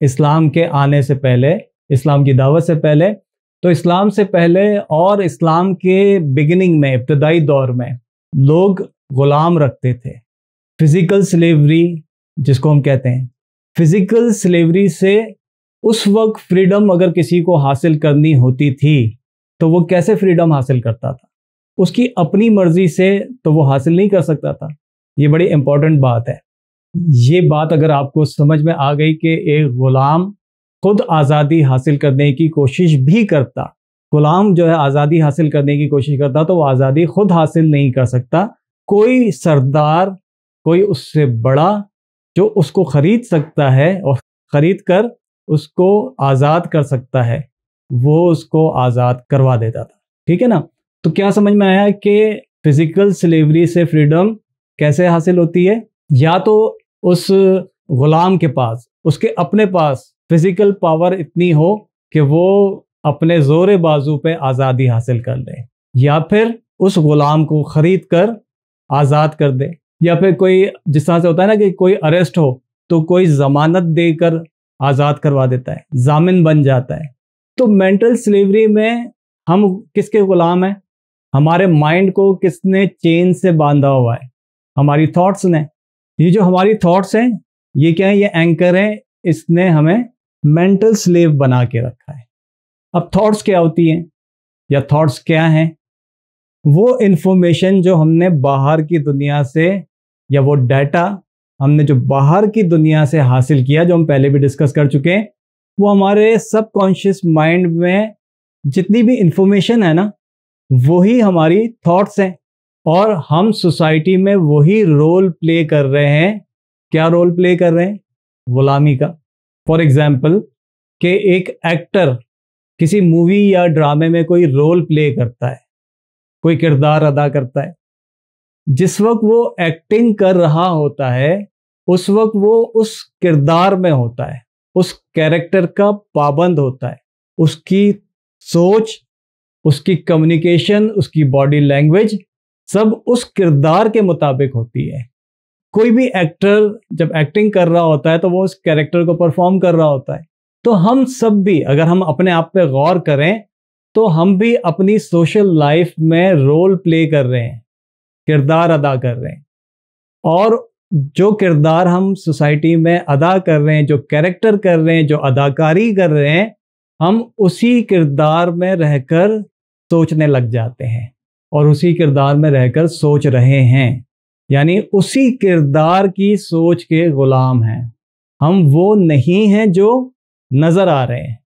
इस्लाम के आने से पहले, इस्लाम की दावत से पहले, तो इस्लाम से पहले और इस्लाम के बिगिनिंग में, इब्तदाई दौर में लोग गुलाम रखते थे। फिजिकल स्लेवरी जिसको हम कहते हैं, फिजिकल स्लेवरी से उस वक्त फ्रीडम अगर किसी को हासिल करनी होती थी तो वो कैसे फ्रीडम हासिल करता था? उसकी अपनी मर्जी से तो वो हासिल नहीं कर सकता था। ये बड़ी इंपॉर्टेंट बात है। ये बात अगर आपको समझ में आ गई कि एक गुलाम खुद आज़ादी हासिल करने की कोशिश भी करता, गुलाम जो है आज़ादी हासिल करने की कोशिश करता, तो वो आज़ादी खुद हासिल नहीं कर सकता। कोई सरदार, कोई उससे बड़ा जो उसको खरीद सकता है और खरीद कर उसको आज़ाद कर सकता है, वो उसको आज़ाद करवा देता था। ठीक है ना? तो क्या समझ में आया कि फिजिकल स्लेवरी से फ्रीडम कैसे हासिल होती है? या तो उस गुलाम के पास, उसके अपने पास फिजिकल पावर इतनी हो कि वो अपने जोरे बाजू पे आज़ादी हासिल कर ले, या फिर उस गुलाम को खरीद कर आज़ाद कर दे, या फिर कोई, जिस तरह से होता है ना कि कोई अरेस्ट हो तो कोई जमानत देकर आज़ाद करवा देता है, जामिन बन जाता है। तो मेंटल स्लेवरी में हम किसके गुलाम हैं? हमारे माइंड को किसने चेन से बांधा हुआ है? हमारी थॉट्स ने। ये जो हमारी थॉट्स हैं, ये क्या है? ये एंकर है, इसने हमें मेंटल स्लेव बना के रखा है। अब थॉट्स क्या होती हैं या थॉट्स क्या हैं? वो इंफॉर्मेशन जो हमने बाहर की दुनिया से, या वो डाटा हमने जो बाहर की दुनिया से हासिल किया, जो हम पहले भी डिस्कस कर चुके हैं, वो हमारे सबकॉन्शियस माइंड में जितनी भी इंफॉर्मेशन है ना, वही हमारी थॉट्स हैं, और हम सोसाइटी में वही रोल प्ले कर रहे हैं। क्या रोल प्ले कर रहे हैं? गुलामी का। फॉर एग्जाम्पल कि एक एक्टर किसी मूवी या ड्रामे में कोई रोल प्ले करता है, कोई किरदार अदा करता है, जिस वक्त वो एक्टिंग कर रहा होता है उस वक्त वो उस किरदार में होता है, उस कैरेक्टर का पाबंद होता है। उसकी सोच, उसकी कम्युनिकेशन, उसकी बॉडी लैंग्वेज सब उस किरदार के मुताबिक होती है। कोई भी एक्टर जब एक्टिंग कर रहा होता है तो वो उस कैरेक्टर को परफॉर्म कर रहा होता है। तो हम सब भी, अगर हम अपने आप पे गौर करें, तो हम भी अपनी सोशल लाइफ में रोल प्ले कर रहे हैं, किरदार अदा कर रहे हैं। और जो किरदार हम सोसाइटी में अदा कर रहे हैं, जो कैरेक्टर कर रहे हैं, जो अदाकारी कर रहे हैं, हम उसी किरदार में रहकर सोचने लग जाते हैं और उसी किरदार में रहकर सोच रहे हैं, यानी उसी किरदार की सोच के गुलाम हैं। हम वो नहीं हैं जो नजर आ रहे हैं।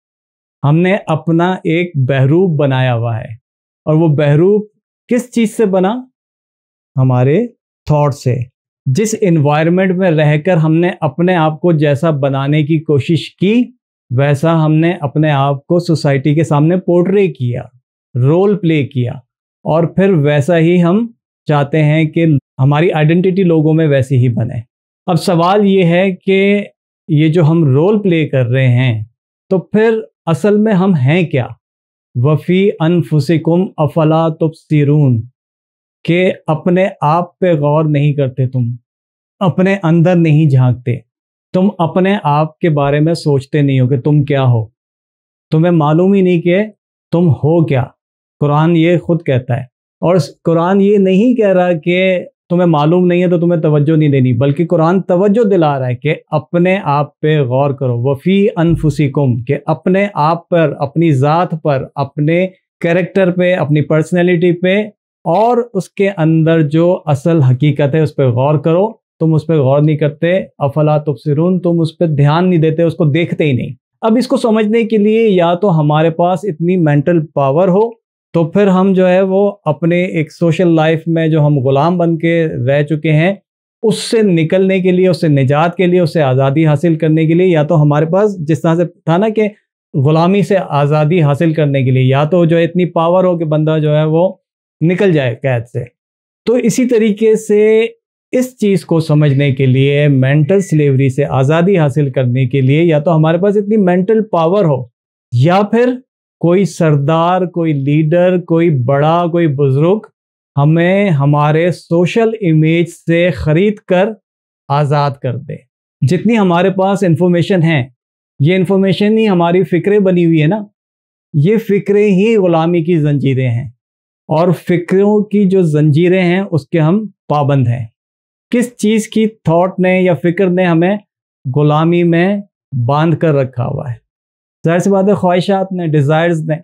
हमने अपना एक बहरूप बनाया हुआ है, और वो बहरूप किस चीज से बना? हमारे थॉट से। जिस एनवायरनमेंट में रहकर हमने अपने आप को जैसा बनाने की कोशिश की, वैसा हमने अपने आप को सोसाइटी के सामने पोर्ट्रे किया, रोल प्ले किया, और फिर वैसा ही हम चाहते हैं कि हमारी आइडेंटिटी लोगों में वैसी ही बने। अब सवाल ये है कि ये जो हम रोल प्ले कर रहे हैं, तो फिर असल में हम हैं क्या? वफ़ी अनफुसिकुम अफला तुबसिरून, के अपने आप पे गौर नहीं करते, तुम अपने अंदर नहीं झांकते, तुम अपने आप के बारे में सोचते नहीं हो कि तुम क्या हो, तुम्हें मालूम ही नहीं कि तुम हो क्या। कुरान ये खुद कहता है, और कुरान ये नहीं कह रहा कि तुम्हें मालूम नहीं है तो तुम्हें तवज्जो नहीं देनी, बल्कि कुरान तवज्जो दिला रहा है कि अपने आप पे गौर करो। वफ़ी अनफुसिकुम, के अपने आप पर, अपनी ज़ात पर, अपने कैरेक्टर पे, अपनी पर्सनैलिटी पे, और उसके अंदर जो असल हकीकत है उस पर गौर करो। तुम उस पर गौर नहीं करते। अफला तुबसिरून, तुम उस पर ध्यान नहीं देते, उसको देखते ही नहीं। अब इसको समझने के लिए या तो हमारे पास इतनी मेंटल पावर हो, तो फिर हम जो है वो अपने एक सोशल लाइफ में जो हम गुलाम बन के रह चुके हैं, उससे निकलने के लिए, उससे निजात के लिए, उससे आज़ादी हासिल करने के लिए, या तो हमारे पास जिस तरह से था ना कि गुलामी से आज़ादी हासिल करने के लिए, या तो जो है इतनी पावर हो कि बंदा जो है वो निकल जाए कैद से। तो इसी तरीके से इस चीज़ को समझने के लिए, मेंटल स्लेवरी से आज़ादी हासिल करने के लिए, या तो हमारे पास इतनी मेंटल पावर हो, या फिर कोई सरदार, कोई लीडर, कोई बड़ा, कोई बुजुर्ग हमें हमारे सोशल इमेज से खरीद कर आज़ाद कर दे। जितनी हमारे पास इंफॉर्मेशन है, ये इंफॉर्मेशन ही हमारी फिक्रें बनी हुई है ना, ये फिक्रें ही गुलामी की जंजीरें हैं, और फिक्रों की जो जंजीरें हैं उसके हम पाबंद हैं। किस चीज़ की थॉट ने या फिक्र ने हमें गुलामी में बांध कर रखा हुआ है? जाहिर सी बात है, ख्वाहिशात ने, डिज़ायर्स ने,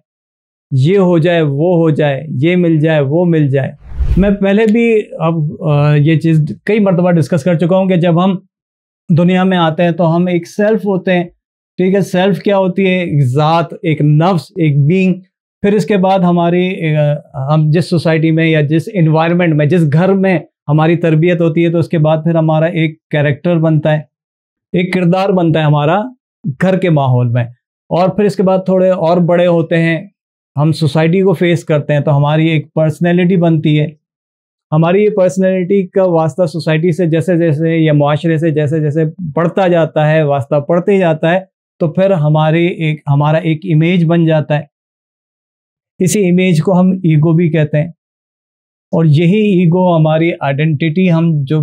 ये हो जाए वो हो जाए, ये मिल जाए वो मिल जाए। मैं पहले भी अब ये चीज़ कई मरतबा डिस्कस कर चुका हूँ कि जब हम दुनिया में आते हैं तो हम एक सेल्फ होते हैं, ठीक है। सेल्फ क्या होती है? एक ज़ात, एक नफ्स, एक बीइंग। फिर इसके बाद हमारी हम जिस सोसाइटी में या जिस इन्वायरमेंट में, जिस घर में हमारी तरबियत होती है, तो उसके बाद फिर हमारा एक कैरेक्टर बनता है, एक किरदार बनता है हमारा घर के माहौल में। और फिर इसके बाद थोड़े और बड़े होते हैं, हम सोसाइटी को फेस करते हैं, तो हमारी एक पर्सनैलिटी बनती है। हमारी ये पर्सनैलिटी का वास्ता सोसाइटी से जैसे जैसे या मुआशरे से जैसे जैसे बढ़ता जाता है, वास्ता पड़ते जाता है, तो फिर हमारा एक इमेज बन जाता है। इसी इमेज को हम ईगो भी कहते हैं, और यही ईगो हमारी आइडेंटिटी हम जो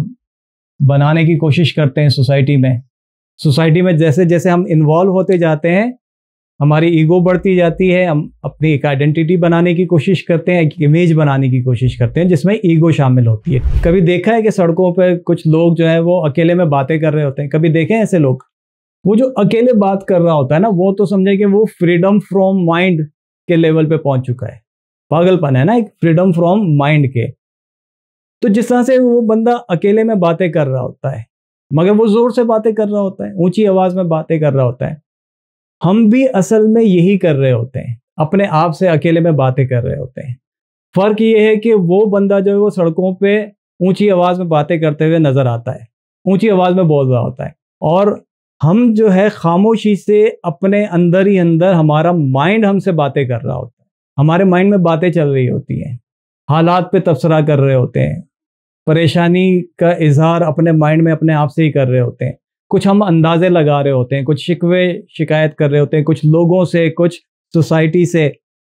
बनाने की कोशिश करते हैं सोसाइटी में जैसे जैसे हम इन्वॉल्व होते जाते हैं, हमारी ईगो बढ़ती जाती है। हम अपनी एक आइडेंटिटी बनाने की कोशिश करते हैं, एक इमेज बनाने की कोशिश करते हैं जिसमें ईगो शामिल होती है। कभी देखा है कि सड़कों पर कुछ लोग जो है वो अकेले में बातें कर रहे होते हैं? कभी देखे हैं ऐसे लोग? वो जो अकेले बात कर रहा होता है ना, वो तो समझे कि वो फ्रीडम फ्रॉम माइंड के लेवल पे पहुंच चुका है। पागलपन है ना, एक फ्रीडम फ्रॉम माइंड के। तो जिस तरह से वो बंदा अकेले में बातें कर रहा होता है, मगर वो जोर से बातें कर रहा होता है, ऊंची आवाज में बातें कर रहा होता है, हम भी असल में यही कर रहे होते हैं, अपने आप से अकेले में बातें कर रहे होते हैं। फर्क ये है कि वो बंदा जो है वो सड़कों पे ऊंची आवाज में बातें करते हुए नजर आता है, ऊंची आवाज में बोल रहा होता है, और हम जो है खामोशी से अपने अंदर ही अंदर हमारा माइंड हमसे बातें कर रहा होता है। हमारे माइंड में बातें चल रही होती हैं, हालात पे तबसरा कर रहे होते हैं, परेशानी का इजहार अपने माइंड में अपने आप से ही कर रहे होते हैं। कुछ हम अंदाजे लगा रहे होते हैं, कुछ शिकवे शिकायत कर रहे होते हैं, कुछ लोगों से, कुछ सोसाइटी से,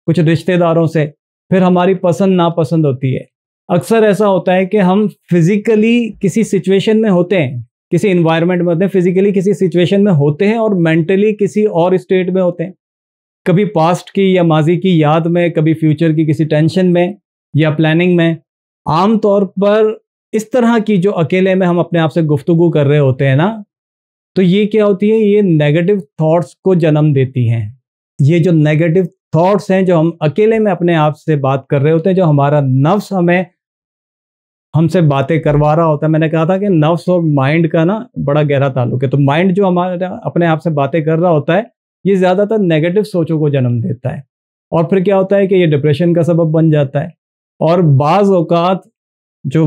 कुछ रिश्तेदारों से। फिर हमारी पसंद नापसंद होती है। अक्सर ऐसा होता है कि हम फिजिकली किसी सिचुएशन में होते हैं, किसी इन्वायरमेंट में होते हैं, फिजिकली किसी सिचुएशन में होते हैं, और मेंटली किसी और स्टेट में होते हैं। कभी पास्ट की या माजी की याद में, कभी फ्यूचर की किसी टेंशन में या प्लानिंग में। आम तौर पर इस तरह की जो अकेले में हम अपने आप से गुफ्तगू कर रहे होते हैं ना, तो ये क्या होती है? ये नेगेटिव थॉट्स को जन्म देती हैं। ये जो नेगेटिव थॉट्स हैं जो हम अकेले में अपने आप से बात कर रहे होते हैं, जो हमारा नफ्स हमसे बातें करवा रहा होता है। मैंने कहा था कि नफ्स और माइंड का ना बड़ा गहरा ताल्लुक है। तो माइंड जो हमारा अपने आप से बातें कर रहा होता है, ये ज़्यादातर नेगेटिव सोचों को जन्म देता है, और फिर क्या होता है कि ये डिप्रेशन का सबब बन जाता है। और बाज़ औक़ात जो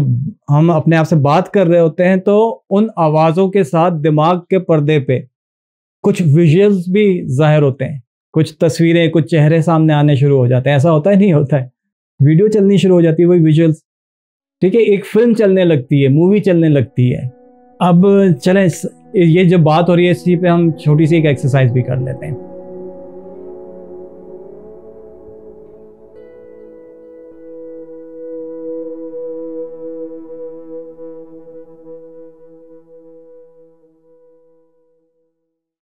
हम अपने आप से बात कर रहे होते हैं, तो उन आवाज़ों के साथ दिमाग के पर्दे पे कुछ विजुअल्स भी ज़ाहिर होते हैं, कुछ तस्वीरें, कुछ चेहरे सामने आने शुरू हो जाते हैं। ऐसा होता है नहीं होता है? वीडियो चलनी शुरू हो जाती है, वही विजुअल्स, ठीक है, एक फिल्म चलने लगती है, मूवी चलने लगती है। अब चलें, ये जो बात हो रही है इसी पे हम छोटी सी एक एक्सरसाइज भी कर लेते हैं।